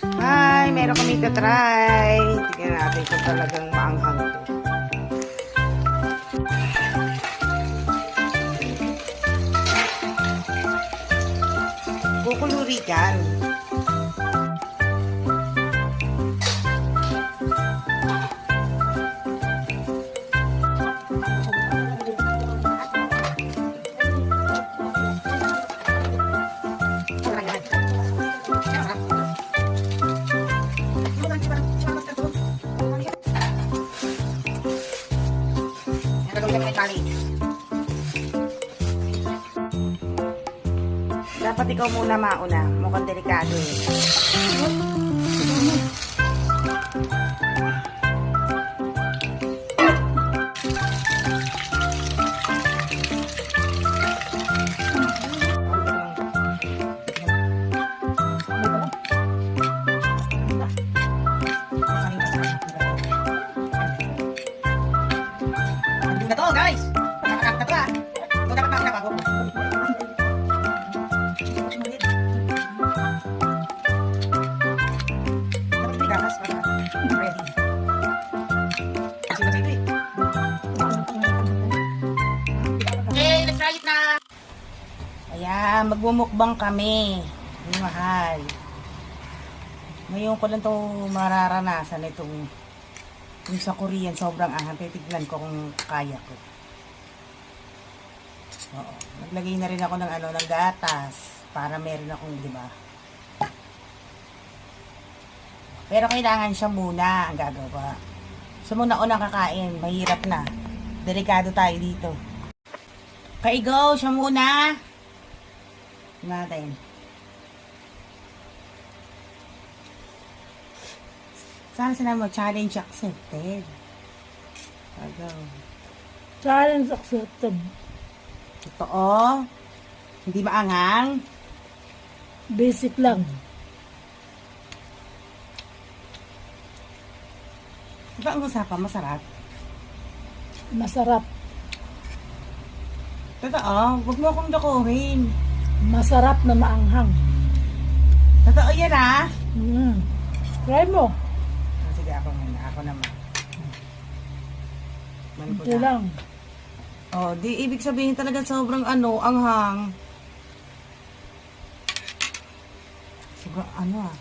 Hi, meron kami try. Tignan natin kung talagang maanghang to. Kukuluri kan. Dapat ikaw muna mauna. Mukhang delikado eh. Andun na to, guys! Nakakakap na to ah! Ito dapat makina bago. Ayan, magmumukbang kami. Yung mahal. Ngayon ko lang ito mararanasan itong yung sa Korean, sobrang anghang. Titignan ko kung kaya ko. Oo. Naglagay na rin ako ng ng gatas para meron akong, di ba? Pero kailangan siya muna ang gagawa. So muna unang kakain, mahirap na. Delikado tayo dito. Kaigo, siya muna. Natin. Sana sila mo challenge accepted. Agaw. Challenge accepted. Totoo. Hindi maanghang. Basic lang. Diba ang usapan? Masarap. Masarap. Totoo. Huwag mo akong dakuhin. Masarap na maanghang. Totoo yan ah. Try mo. Sige, ako muna. Ako naman. Ito lang. Oh, di ibig sabihin talaga sobrang anghang. Sobrang ah.